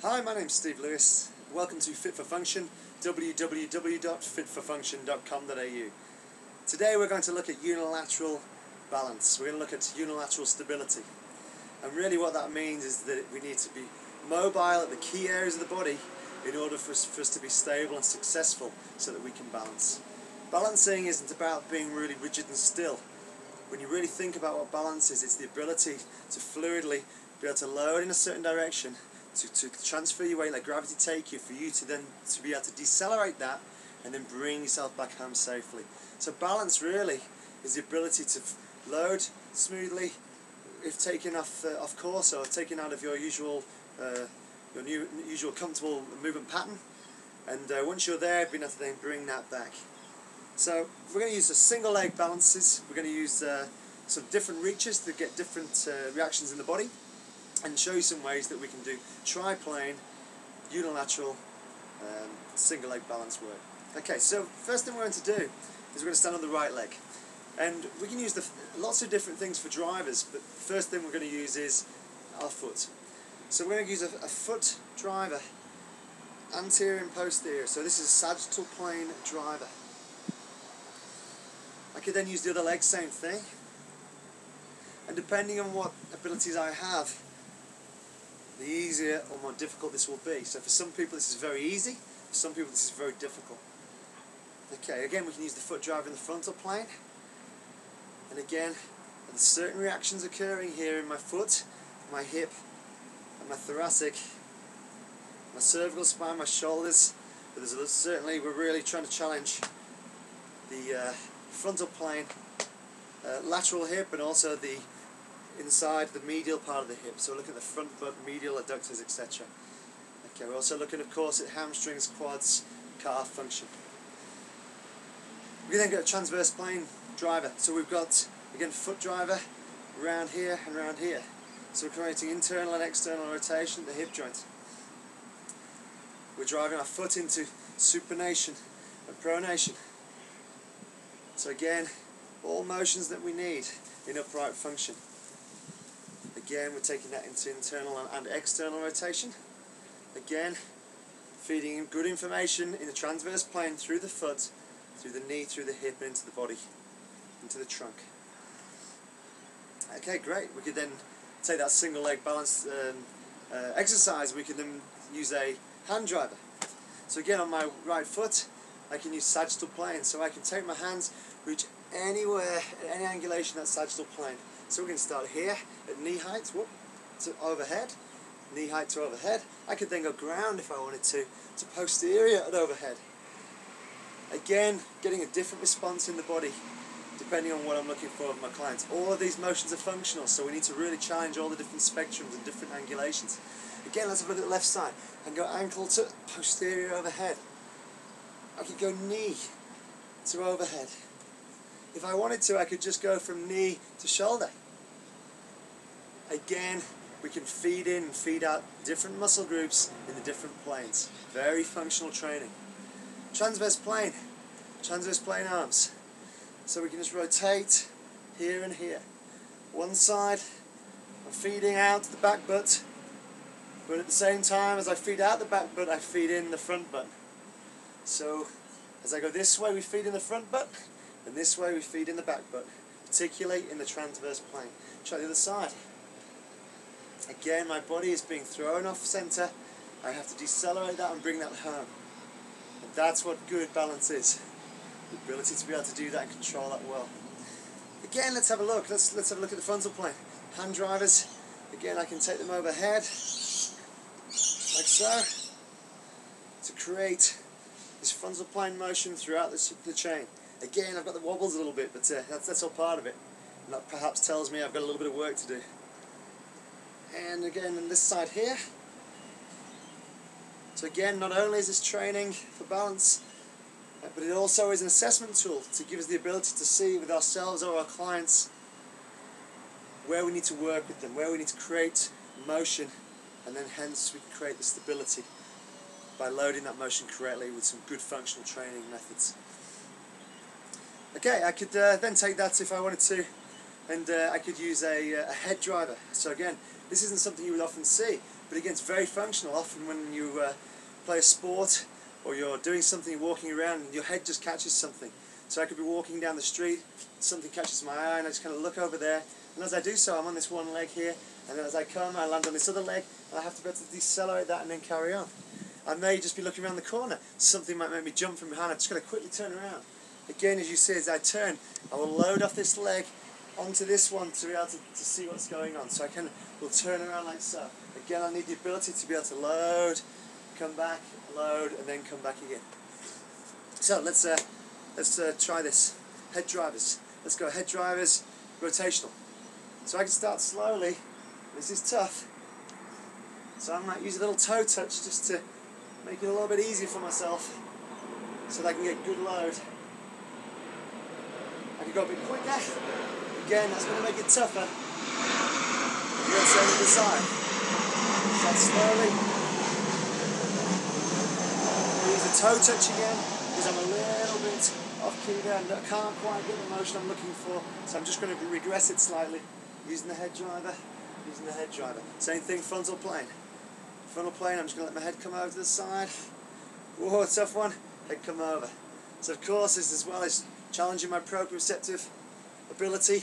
Hi, my name's Steve Lewis. Welcome to Fit for Function, www.fitforfunction.com.au. Today we're going to look at unilateral balance. We're going to look at unilateral stability. And really what that means is that we need to be mobile at the key areas of the body in order for us to be stable and successful so that we can balance. Balancing isn't about being really rigid and still. When you really think about what balance is, it's the ability to fluidly be able to load in a certain direction, to transfer your weight, let gravity take you, for you to then to be able to decelerate that and then bring yourself back home safely. So balance really is the ability to load smoothly if taken off course or taken out of your usual usual comfortable movement pattern, and once you're there, being able to then bring that back. So we're going to use the single leg balances. We're going to use some different reaches to get different reactions in the body, and show you some ways that we can do triplane, unilateral, single leg balance work. Okay, so first thing we're going to do is we're going to stand on the right leg, and we can use lots of different things for drivers, but the first thing we're going to use is our foot. So we're going to use a foot driver, anterior and posterior. So this is a sagittal plane driver. I could then use the other leg, same thing, and depending on what abilities I have, the easier or more difficult this will be. So for some people this is very easy, for some people this is very difficult. Okay, again we can use the foot driver in the frontal plane, and again there's certain reactions occurring here in my foot, my hip, and my thoracic, my cervical spine, my shoulders, but certainly we're really trying to challenge the frontal plane, lateral hip, and also the inside the medial part of the hip. So we're looking at the front butt, medial adductors, etc. Okay, we're also looking, of course, at hamstrings, quads, calf function. We then get a transverse plane driver. So we've got, again, foot driver around here and around here. So we're creating internal and external rotation at the hip joint. We're driving our foot into supination and pronation. So again, all motions that we need in upright function. Again, we're taking that into internal and external rotation. Again, feeding in good information in the transverse plane through the foot, through the knee, through the hip, and into the body, into the trunk. Okay, great. We could then take that single leg balance exercise. We can then use a hand driver. So again, on my right foot, I can use sagittal plane. So I can take my hands, reach anywhere, any angulation at sagittal plane. So we can start here at knee height, to overhead, knee height to overhead. I could then go ground if I wanted to posterior at overhead. Again, getting a different response in the body depending on what I'm looking for with my clients. All of these motions are functional, so we need to really challenge all the different spectrums and different angulations. Again, let's have a look at the left side. I can go ankle to posterior overhead. I could go knee to overhead. If I wanted to, I could just go from knee to shoulder. Again, we can feed in and feed out different muscle groups in the different planes. Very functional training. Transverse plane arms. So we can just rotate here and here. One side, I'm feeding out the back butt, but at the same time as I feed out the back butt, I feed in the front butt. So as I go this way, we feed in the front butt, and this way we feed in the back butt, particularly in the transverse plane. Try the other side. Again, my body is being thrown off center. I have to decelerate that and bring that home. And that's what good balance is. The ability to be able to do that and control that well. Again, let's have a look. Let's have a look at the frontal plane. Hand drivers. Again, I can take them overhead, like so, to create this frontal plane motion throughout the chain. Again, I've got the wobbles a little bit, but that's all part of it. And that perhaps tells me I've got a little bit of work to do. And again, on this side here. So again, not only is this training for balance, but it also is an assessment tool to give us the ability to see with ourselves or our clients where we need to work with them, where we need to create motion, and then hence we can create the stability by loading that motion correctly with some good functional training methods. Okay, I could then take that if I wanted to, and I could use a head driver. So again, this isn't something you would often see, but again, it's very functional. Often when you play a sport or you're doing something, walking around, and your head just catches something. So I could be walking down the street, something catches my eye, and I just kind of look over there, and as I do so, I'm on this one leg here, and then as I come, I land on this other leg, and I have to be able to decelerate that and then carry on. I may just be looking around the corner, something might make me jump from behind, I'm just going to quickly turn around. Again, as you see, as I turn, I will load off this leg onto this one to be able to see what's going on. So I will turn around like so. Again, I need the ability to be able to load, come back, load, and then come back again. So let's try this. Head drivers. Let's go head drivers, rotational. So I can start slowly. This is tough. So I might use a little toe touch just to make it a little bit easier for myself so that I can get good load. I can go a bit quicker. Again, that's going to make it tougher. You're going to turn to the side. Start slowly. Use the toe touch again because I'm a little bit off key there and I can't quite get the motion I'm looking for. So I'm just going to regress it slightly using the head driver. Using the head driver. Same thing, frontal plane. Frontal plane, I'm just going to let my head come over to the side. Whoa, tough one. Head come over. So of course this as well is challenging my proprioceptive ability,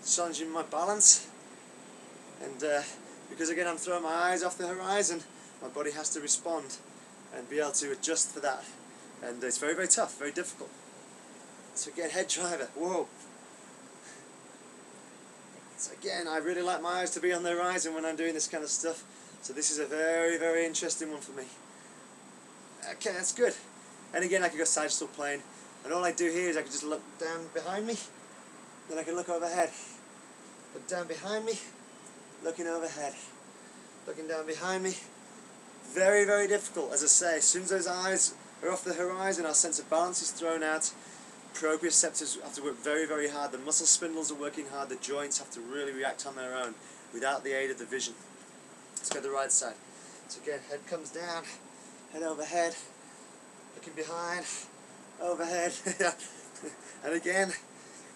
challenging my balance, and because again I'm throwing my eyes off the horizon, my body has to respond and be able to adjust for that, and it's very, very tough, very difficult. So again, head driver, whoa. So again, I really like my eyes to be on the horizon when I'm doing this kind of stuff, so this is a very, very interesting one for me. Okay, that's good. And again, I can go sagittal plane, and all I do here is I can just look down behind me, then I can look overhead. Look down behind me, looking overhead. Looking down behind me. Very, very difficult, as I say. As soon as those eyes are off the horizon, our sense of balance is thrown out. Proprioceptors have to work very, very hard. The muscle spindles are working hard. The joints have to really react on their own without the aid of the vision. Let's go to the right side. So again, head comes down, head overhead, looking behind, overhead, and again,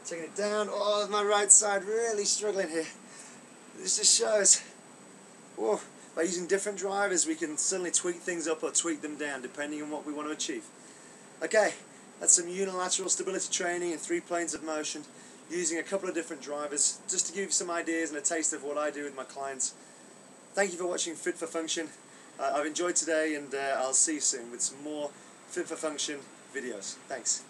taking it down. Oh, my right side really struggling here. This just shows, whoa, by using different drivers we can suddenly tweak things up or tweak them down depending on what we want to achieve. Okay, that's some unilateral stability training in 3 planes of motion using a couple of different drivers just to give you some ideas and a taste of what I do with my clients. Thank you for watching Fit for Function. I've enjoyed today, and I'll see you soon with some more Fit for Function videos. Thanks.